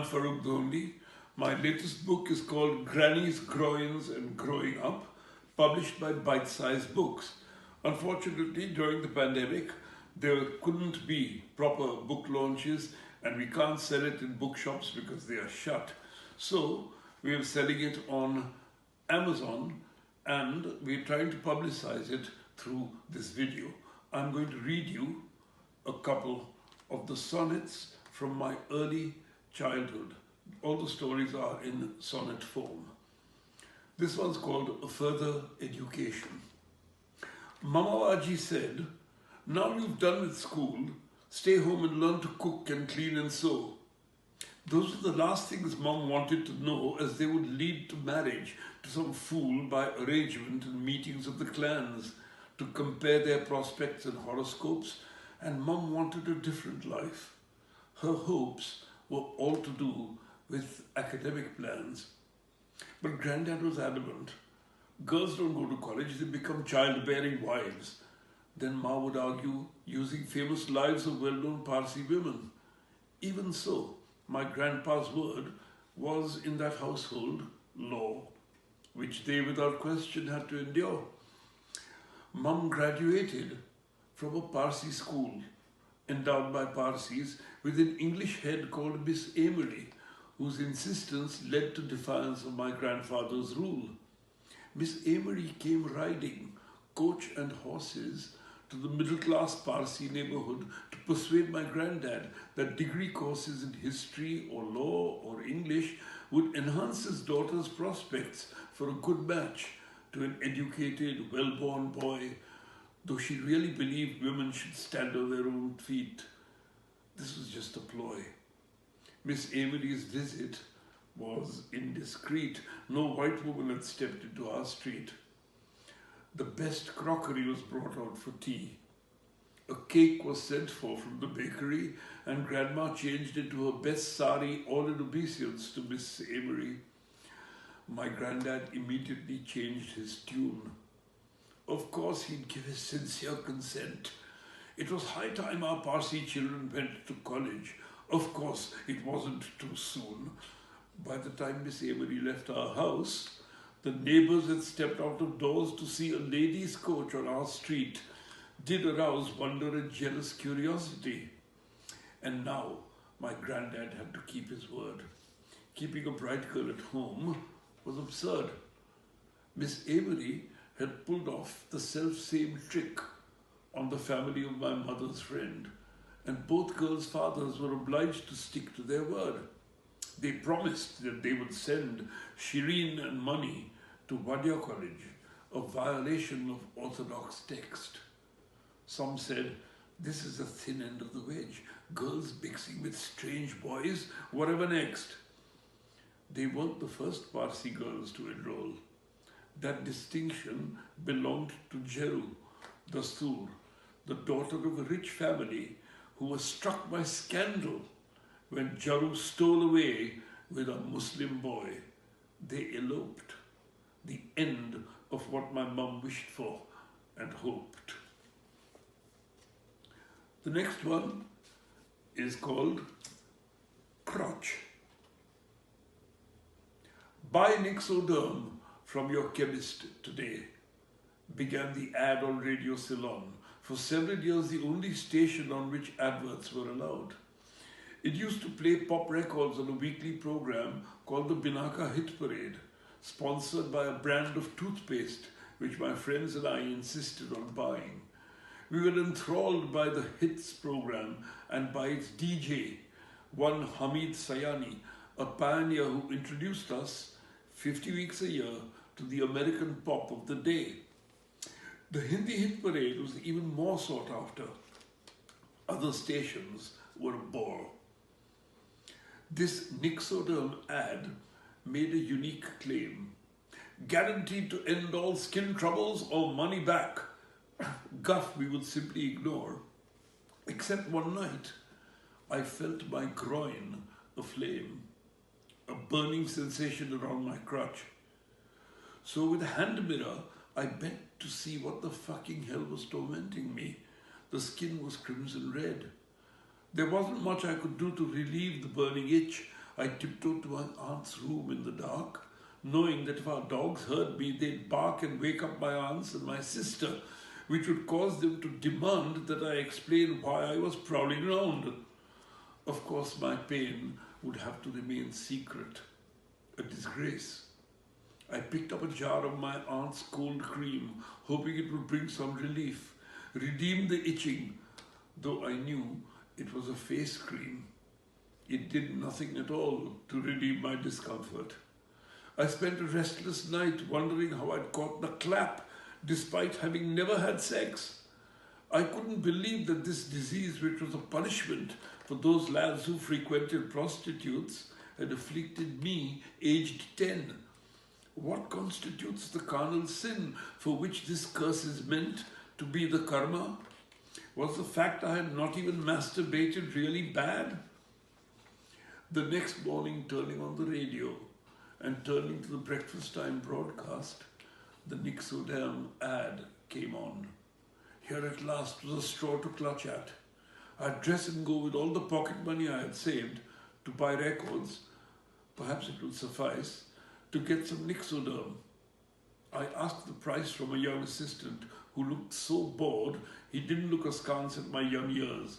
I'm Farrukh Dhondy. My latest book is called Grannies, Groins and Growing Up, published by Byte Books. Unfortunately, during the pandemic, there couldn't be proper book launches and we can't sell it in bookshops because they are shut. So we are selling it on Amazon and we're trying to publicize it through this video. I'm going to read you a couple of the sonnets from my early childhood. All the stories are in sonnet form. This one's called A Further Education. Mamawaji said, "Now you've done with school, stay home and learn to cook and clean and sew." Those were the last things Mum wanted to know, as they would lead to marriage to some fool by arrangement in meetings of the clans to compare their prospects and horoscopes, and Mum wanted a different life. Her hopes were all to do with academic plans. But Granddad was adamant. Girls don't go to college, they become childbearing wives. Then Ma would argue, using famous lives of well-known Parsi women. Even so, my grandpa's word was in that household law, which they without question had to endure. Mum graduated from a Parsi school endowed by Parsis with an English head called Miss Amory, whose insistence led to defiance of my grandfather's rule. Miss Amory came riding, coach and horses, to the middle-class Parsi neighborhood to persuade my granddad that degree courses in history or law or English would enhance his daughter's prospects for a good match to an educated, well-born boy, though she really believed women should stand on their own feet. This was just a ploy. Miss Amory's visit was indiscreet. No white woman had stepped into our street. The best crockery was brought out for tea. A cake was sent for from the bakery, and Grandma changed into her best sari, all in obeisance to Miss Amory. My granddad immediately changed his tune. Of course, he'd give his sincere consent. It was high time our Parsi children went to college. Of course, it wasn't too soon. By the time Miss Amory left our house, the neighbors had stepped out of doors to see a ladies' coach on our street. Did arouse wonder and jealous curiosity. And now, my granddad had to keep his word. Keeping a bright girl at home was absurd. Miss Amory had pulled off the self-same trick on the family of my mother's friend, and both girls' fathers were obliged to stick to their word. They promised that they would send Shireen and money to Wadya College, a violation of orthodox text. Some said, this is the thin end of the wedge. Girls mixing with strange boys, whatever next. They weren't the first Parsi girls to enroll. That distinction belonged to Jeru Dastur, the daughter of a rich family who was struck by scandal when Jaru stole away with a Muslim boy. They eloped, the end of what my mum wished for and hoped. The next one is called Crotch. Buy Nixoderm from your chemist today, began the ad on Radio Ceylon, for several years the only station on which adverts were allowed. It used to play pop records on a weekly program called the Binaka Hit Parade, sponsored by a brand of toothpaste which my friends and I insisted on buying. We were enthralled by the hits program and by its DJ, one Hamid Sayani, a pioneer who introduced us 50 weeks a year to the American pop of the day. The Hindi Hit Parade was even more sought after. Other stations were a bore. This Nixoderm ad made a unique claim. Guaranteed to end all skin troubles or money back. Guff we would simply ignore. Except one night, I felt my groin aflame, a burning sensation around my crotch. So with a hand mirror, I bent to see what the fucking hell was tormenting me. The skin was crimson red. There wasn't much I could do to relieve the burning itch. I tiptoed to my aunt's room in the dark, knowing that if our dogs heard me, they'd bark and wake up my aunts and my sister, which would cause them to demand that I explain why I was prowling around. Of course, my pain would have to remain secret, a disgrace. I picked up a jar of my aunt's cold cream, hoping it would bring some relief, redeem the itching, though I knew it was a face cream. It did nothing at all to redeem my discomfort. I spent a restless night wondering how I'd caught the clap despite having never had sex. I couldn't believe that this disease, which was a punishment for those lads who frequented prostitutes, had afflicted me, aged 10. What constitutes the carnal sin for which this curse is meant to be the karma? Was the fact I had not even masturbated really bad? The next morning, turning on the radio and turning to the breakfast time broadcast, the Nixoderm ad came on. Here at last was a straw to clutch at. I'd dress and go with all the pocket money I had saved to buy records. Perhaps it would suffice to get some Nixoderm. I asked the price from a young assistant who looked so bored he didn't look askance at my young years.